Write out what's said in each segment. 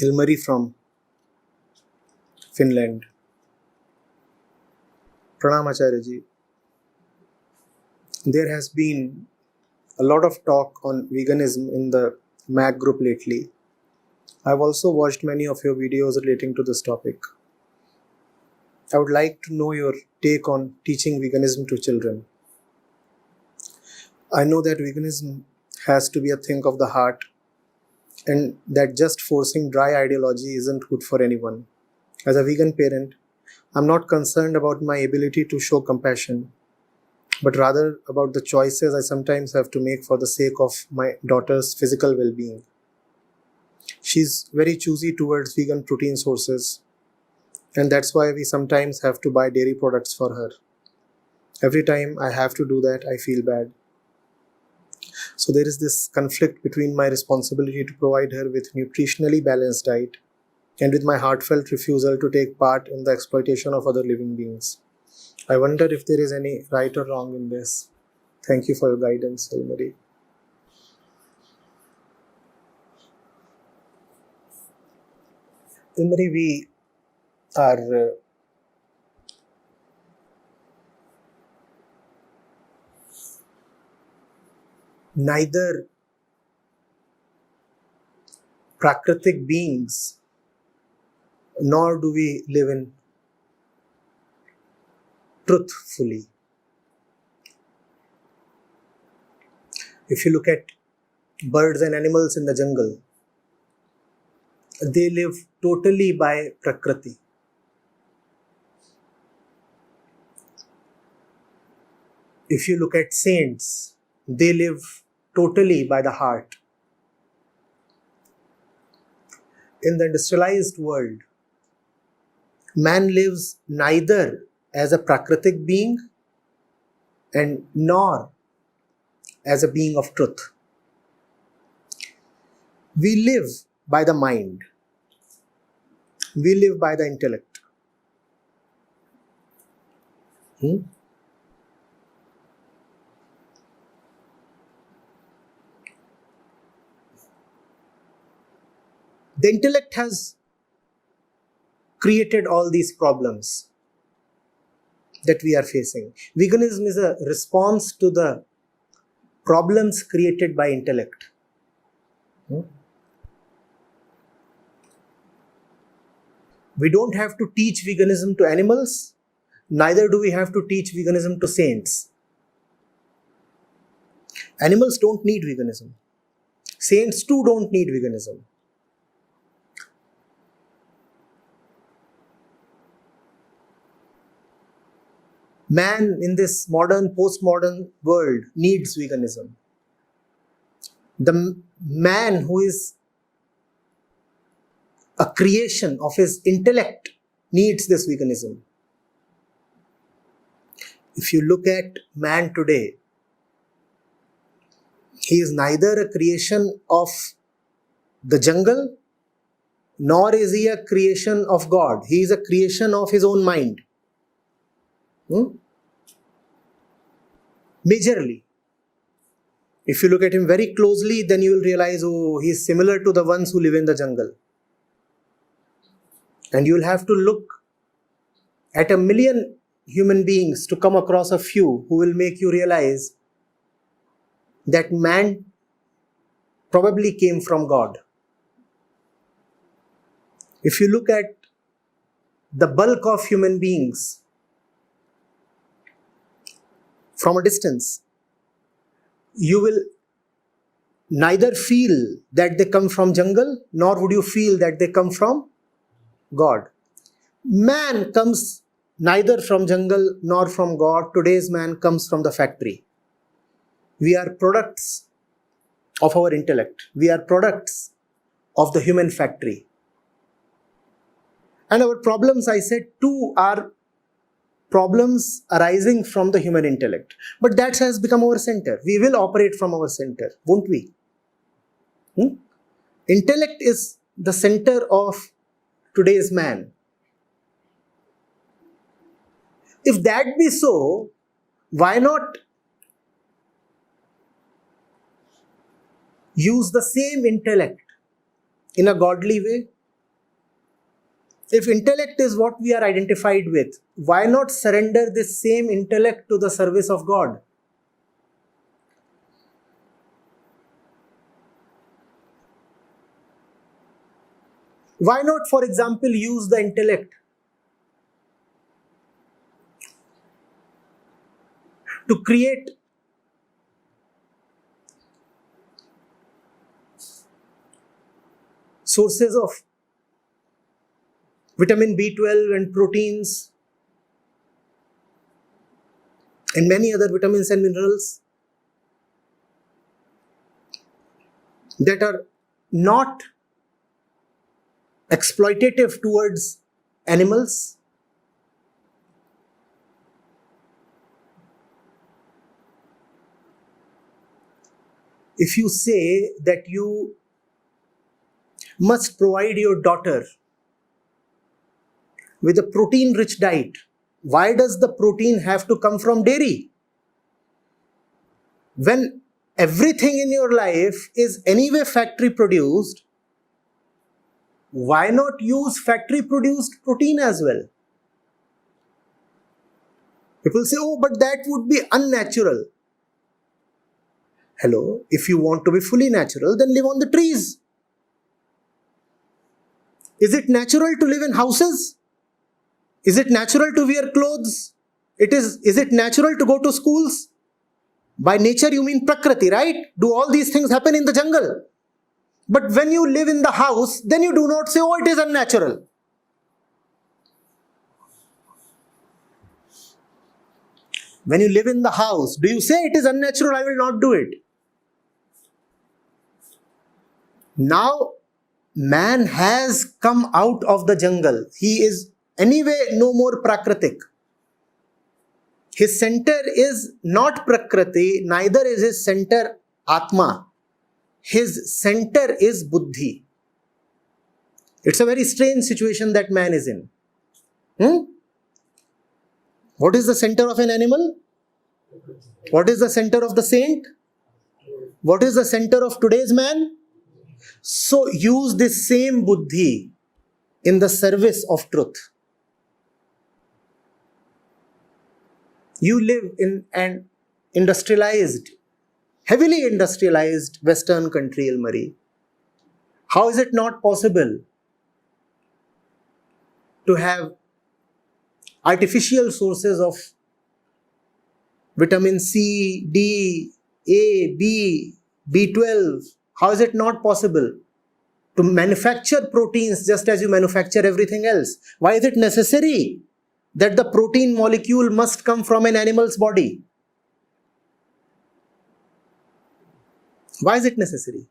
Ilmari from Finland. Pranam Acharya ji. There has been a lot of talk on veganism in the MAC group lately. I've also watched many of your videos relating to this topic. I would like to know your take on teaching veganism to children. I know that veganism has to be a thing of the heart, and that just forcing dry ideology isn't good for anyone. As a vegan parent, I'm not concerned about my ability to show compassion, but rather about the choices I sometimes have to make for the sake of my daughter's physical well-being. She's very choosy towards vegan protein sources, and that's why we sometimes have to buy dairy products for her. Every time I have to do that, I feel bad. So there is this conflict between my responsibility to provide her with nutritionally balanced diet and with my heartfelt refusal to take part in the exploitation of other living beings. I wonder if there is any right or wrong in this. Thank you for your guidance, Ilmari. Ilmari, we are neither prakritic beings, nor do we live in truth fully. If you look at birds and animals in the jungle, they live totally by prakriti. If you look at saints, they live totally by the heart. In the industrialized world, man lives neither as a prakritic being and nor as a being of truth. We live by the mind. We live by the intellect. The intellect has created all these problems that we are facing. Veganism is a response to the problems created by intellect. We don't have to teach veganism to animals, neither do we have to teach veganism to saints. Animals don't need veganism. Saints too don't need veganism. Man in this modern, postmodern world needs veganism. The man who is a creation of his intellect needs this veganism. If you look at man today, he is neither a creation of the jungle, nor is he a creation of God. He is a creation of his own mind. Majorly. If you look at him very closely, then you will realize, oh, he is similar to the ones who live in the jungle. And you will have to look at 1 million human beings to come across a few who will make you realize that man probably came from God. If you look at the bulk of human beings from a distance, you will neither feel that they come from jungle, nor would you feel that they come from God. Man comes neither from jungle nor from God. Today's man comes from the factory. We are products of our intellect. We are products of the human factory. And our problems, I said, too, are problems arising from the human intellect. But that has become our center. We will operate from our center, won't we? Intellect is the center of today's man. If that be so, why not use the same intellect in a godly way? If intellect is what we are identified with, why not surrender this same intellect to the service of God? Why not, for example, use the intellect to create sources of vitamin B12 and proteins and many other vitamins and minerals that are not exploitative towards animals? If you say that you must provide your daughter with a protein-rich diet, why does the protein have to come from dairy? When everything in your life is anyway factory produced, why not use factory produced protein as well? People say, oh, but that would be unnatural. Hello, if you want to be fully natural, then live on the trees. Is it natural to live in houses? Is it natural to wear clothes? Is it natural to go to schools? By nature you mean Prakriti, right? Do all these things happen in the jungle? But when you live in the house, then you do not say, oh, it is unnatural. When you live in the house, do you say it is unnatural, I will not do it? Now, man has come out of the jungle. He is anyway no more Prakritik. His center is not Prakriti, neither is his center Atma. His center is Buddhi. It's a very strange situation that man is in. What is the center of an animal? What is the center of the saint? What is the center of today's man? So use this same Buddhi in the service of truth. You live in an industrialized, heavily industrialized Western country, Ilmari. How is it not possible to have artificial sources of vitamin C, D, A, B, B12? How is it not possible to manufacture proteins just as you manufacture everything else? Why is it necessary that the protein molecule must come from an animal's body? Why is it necessary?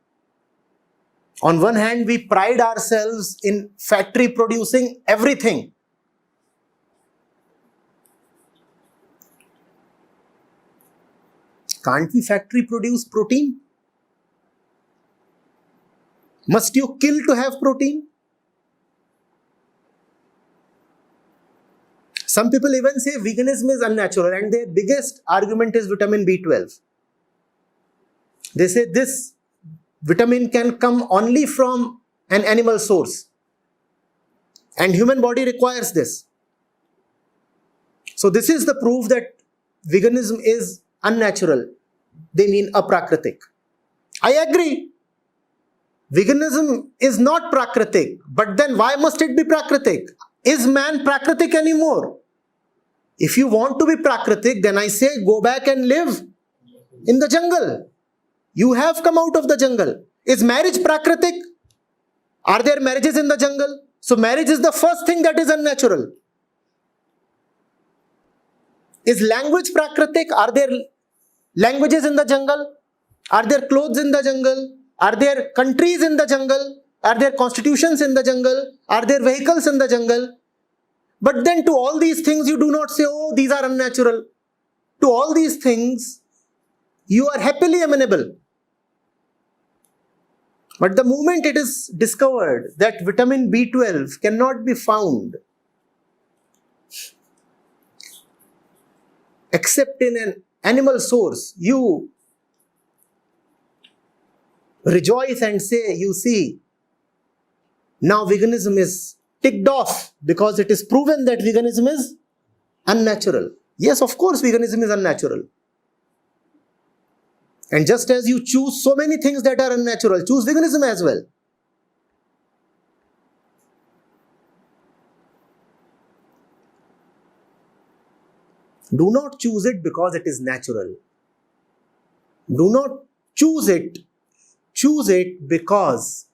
On one hand, we pride ourselves in factory producing everything. Can't we factory produce protein? Must you kill to have protein? Some people even say veganism is unnatural, and their biggest argument is vitamin B12. They say this vitamin can come only from an animal source, and human body requires this. So this is the proof that veganism is unnatural. They mean aprakritik. I agree. Veganism is not prakritik, but then why must it be prakritik? Is man prakritik anymore? If you want to be prakritik, then I say go back and live in the jungle. You have come out of the jungle. Is marriage prakritik? Are there marriages in the jungle? So marriage is the first thing that is unnatural. Is language prakritik? Are there languages in the jungle? Are there clothes in the jungle? Are there countries in the jungle? Are there constitutions in the jungle? Are there vehicles in the jungle? But then to all these things you do not say, oh, these are unnatural. To all these things you are happily amenable. But the moment it is discovered that vitamin B12 cannot be found except in an animal source, you rejoice and say, you see, now veganism is ticked off because it is proven that veganism is unnatural. Yes, of course, veganism is unnatural. And just as you choose so many things that are unnatural, choose veganism as well. Do not choose it because it is natural. Do not choose it. Choose it because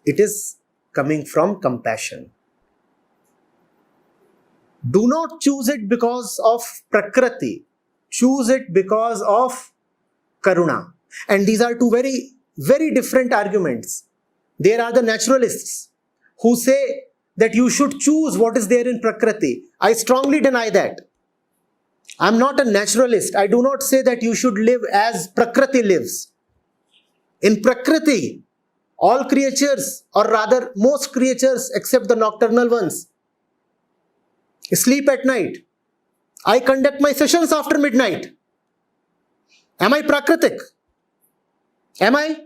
it is coming from compassion. Do not choose it because of Prakriti. Choose it because of Karuna. And these are two very, very different arguments. There are the naturalists who say that you should choose what is there in Prakriti. I strongly deny that. I am not a naturalist. I do not say that you should live as Prakriti lives. In Prakriti, all creatures, or rather most creatures except the nocturnal ones, sleep at night. I conduct my sessions after midnight. Am I Prakritic? Am I?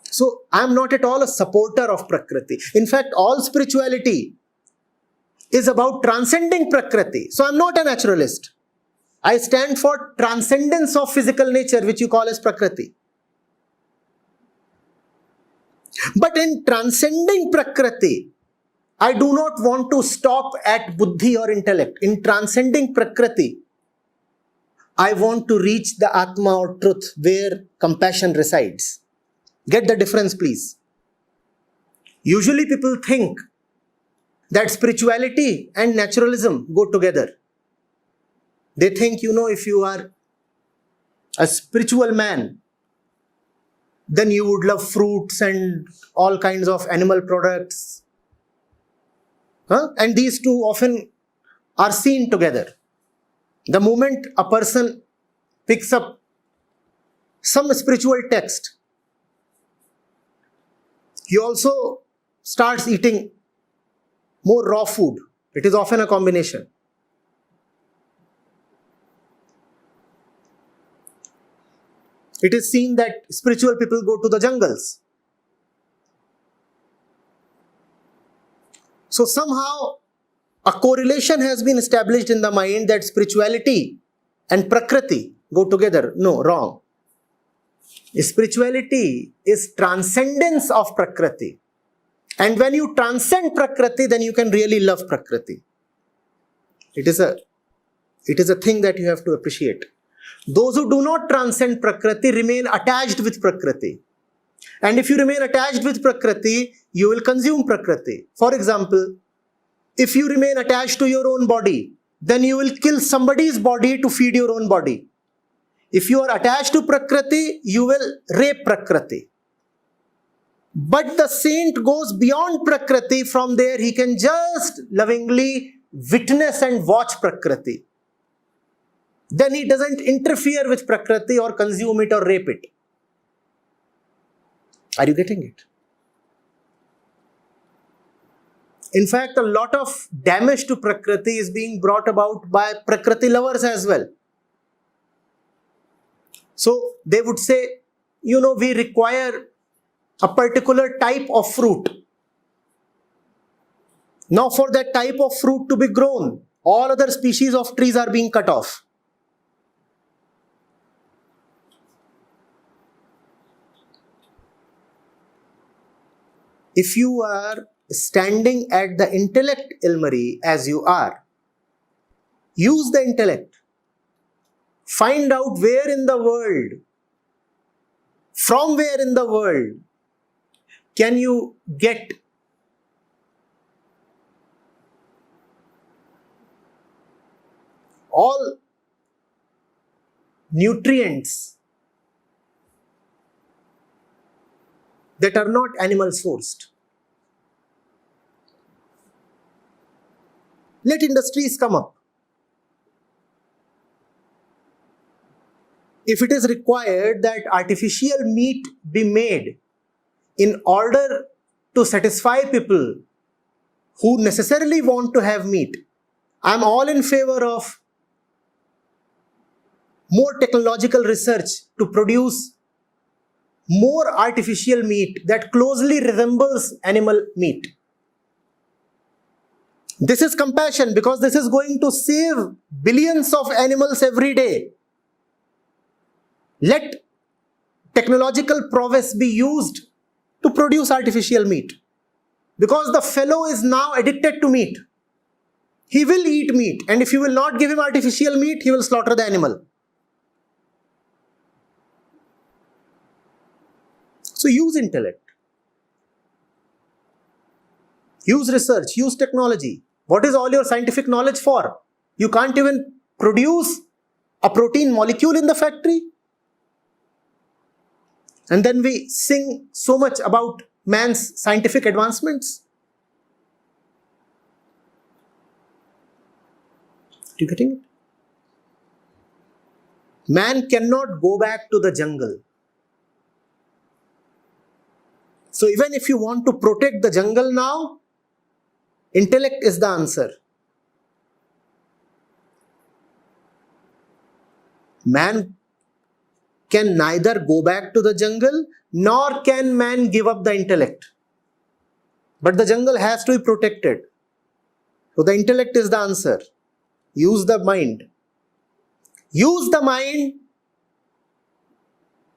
So I am not at all a supporter of Prakriti. In fact, all spirituality is about transcending Prakriti. So I am not a naturalist. I stand for transcendence of physical nature, which you call as Prakriti. But in transcending Prakriti, I do not want to stop at buddhi or intellect. In transcending Prakriti, I want to reach the Atma or truth where compassion resides. Get the difference, please. Usually people think that spirituality and naturalism go together. They think, if you are a spiritual man, then you would love fruits and all kinds of animal products. And these two often are seen together. The moment a person picks up some spiritual text, he also starts eating more raw food. It is often a combination. It is seen that spiritual people go to the jungles. So somehow a correlation has been established in the mind that spirituality and Prakriti go together. No, wrong. Spirituality is transcendence of Prakriti. And when you transcend Prakriti, then you can really love Prakriti. It is a thing that you have to appreciate. Those who do not transcend Prakriti remain attached with Prakriti. And if you remain attached with Prakriti, you will consume Prakriti. For example, if you remain attached to your own body, then you will kill somebody's body to feed your own body. If you are attached to Prakriti, you will rape Prakriti. But the saint goes beyond Prakriti. From there, he can just lovingly witness and watch Prakriti. Then he doesn't interfere with Prakriti or consume it or rape it. Are you getting it? In fact, a lot of damage to Prakriti is being brought about by Prakriti lovers as well. So they would say, we require a particular type of fruit. Now for that type of fruit to be grown, all other species of trees are being cut off. If you are standing at the intellect ilmari as you are, use the intellect. Find out where in the world, from where in the world, can you get all nutrients that are not animal sourced. Let industries come up. If it is required that artificial meat be made in order to satisfy people who necessarily want to have meat, I am all in favor of more technological research to produce more artificial meat that closely resembles animal meat. This is compassion, because this is going to save billions of animals every day. Let technological prowess be used to produce artificial meat, because the fellow is now addicted to meat. He will eat meat, and if you will not give him artificial meat, he will slaughter the animal. So use intellect, use research, use technology. What is all your scientific knowledge for? You can't even produce a protein molecule in the factory. And then we sing so much about man's scientific advancements. Are you getting it? Man cannot go back to the jungle. So even if you want to protect the jungle now, intellect is the answer. Man can neither go back to the jungle, nor can man give up the intellect. But the jungle has to be protected. So the intellect is the answer. Use the mind. Use the mind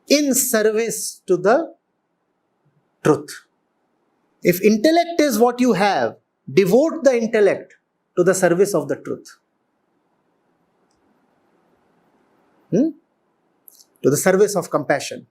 in service to the truth. If intellect is what you have, devote the intellect to the service of the truth. To the service of compassion.